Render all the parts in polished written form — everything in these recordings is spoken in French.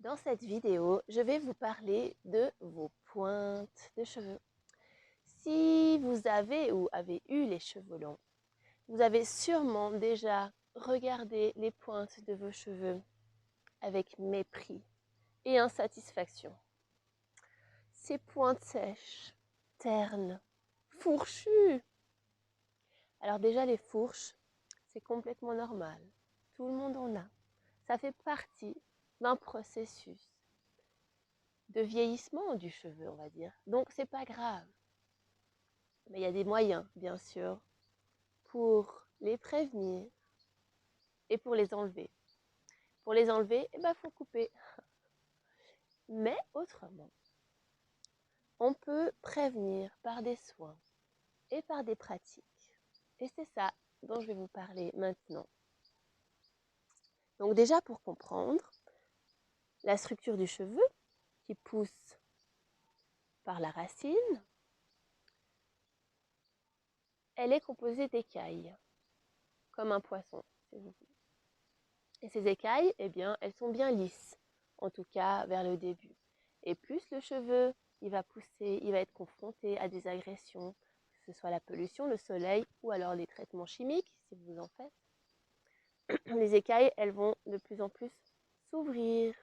Dans cette vidéo, je vais vous parler de vos pointes de cheveux. Si vous avez ou avez eu les cheveux longs, vous avez sûrement déjà regardé les pointes de vos cheveux avec mépris et insatisfaction. Ces pointes sèches, ternes, fourchues. Alors déjà les fourches, c'est complètement normal. Tout le monde en a. Ça fait partie d'un processus de vieillissement du cheveu, on va dire. Donc, c'est pas grave. Mais il y a des moyens, bien sûr, pour les prévenir et pour les enlever. Pour les enlever, faut couper. Mais autrement, on peut prévenir par des soins et par des pratiques. Et c'est ça dont je vais vous parler maintenant. Donc déjà, pour comprendre la structure du cheveu qui pousse par la racine, elle est composée d'écailles, comme un poisson, si vous voulez. Et ces écailles, elles sont bien lisses, en tout cas vers le début. Et plus le cheveu, il va pousser, il va être confronté à des agressions, que ce soit la pollution, le soleil ou alors les traitements chimiques, si vous en faites, les écailles, elles vont de plus en plus s'ouvrir.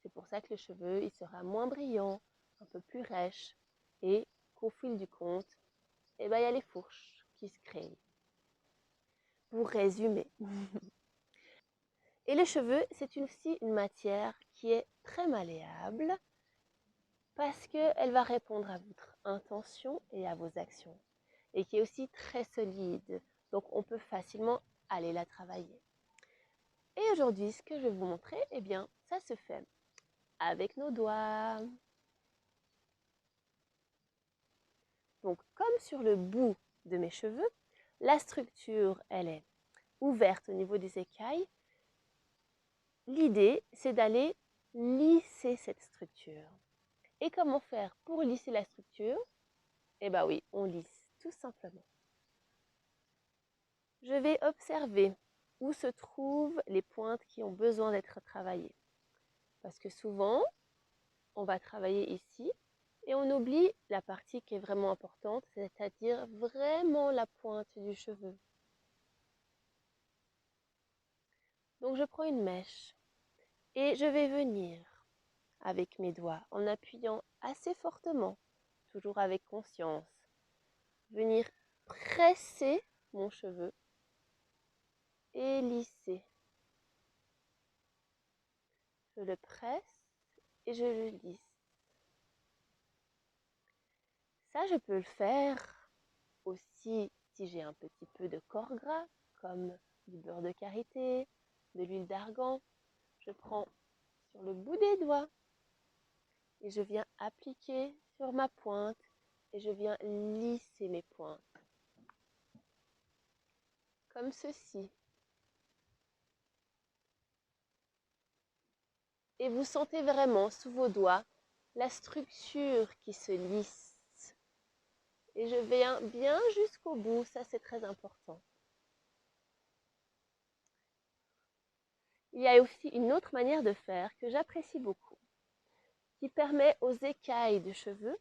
C'est pour ça que le cheveu, il sera moins brillant, un peu plus rêche, et qu'au fil du compte, il y a les fourches qui se créent. Pour résumer. Et le cheveu, c'est aussi une matière qui est très malléable parce qu'elle va répondre à votre intention et à vos actions et qui est aussi très solide. Donc, on peut facilement aller la travailler. Et aujourd'hui, ce que je vais vous montrer, ça se fait avec nos doigts. Donc, comme sur le bout de mes cheveux, la structure, elle est ouverte au niveau des écailles. L'idée, c'est d'aller lisser cette structure. Et comment faire pour lisser la structure? Oui, on lisse, tout simplement. Je vais observer où se trouvent les pointes qui ont besoin d'être travaillées. Parce que souvent, on va travailler ici et on oublie la partie qui est vraiment importante, c'est-à-dire vraiment la pointe du cheveu. Donc je prends une mèche et je vais venir avec mes doigts en appuyant assez fortement, toujours avec conscience, venir presser mon cheveu et lisser. Je le presse et je le lisse. Ça, je peux le faire aussi si j'ai un petit peu de corps gras, comme du beurre de karité, de l'huile d'argan. Je prends sur le bout des doigts et je viens appliquer sur ma pointe et je viens lisser mes pointes. Comme ceci. Et vous sentez vraiment sous vos doigts la structure qui se lisse. Et je viens bien jusqu'au bout, ça c'est très important. Il y a aussi une autre manière de faire que j'apprécie beaucoup, qui permet aux écailles de cheveux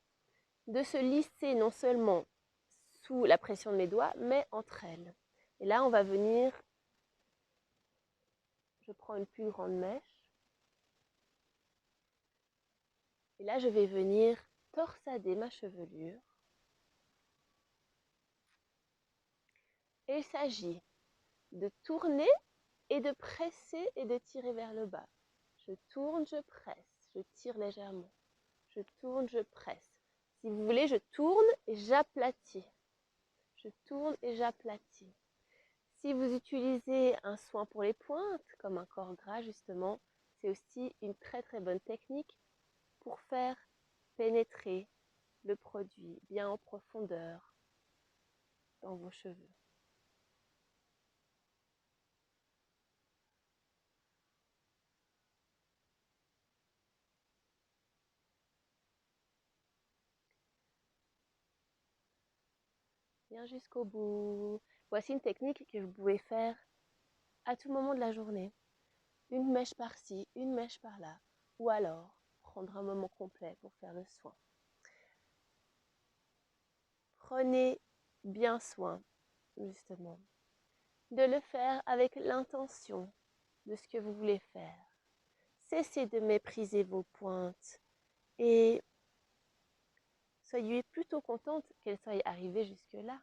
de se lisser non seulement sous la pression de mes doigts, mais entre elles. Et là, on va venir, je prends une plus grande mèche, et là, je vais venir torsader ma chevelure. Et il s'agit de tourner et de presser et de tirer vers le bas. Je tourne, je presse, je tire légèrement. Je tourne, je presse. Si vous voulez, je tourne et j'aplatis. Je tourne et j'aplatis. Si vous utilisez un soin pour les pointes, comme un corps gras justement, c'est aussi une très très bonne technique pour faire pénétrer le produit bien en profondeur dans vos cheveux. Bien jusqu'au bout. Voici une technique que vous pouvez faire à tout moment de la journée. Une mèche par-ci, une mèche par-là. ou alors prendre un moment complet pour faire le soin. Prenez bien soin, justement, de le faire avec l'intention de ce que vous voulez faire. Cessez de mépriser vos pointes et soyez plutôt contente qu'elles soient arrivées jusque-là.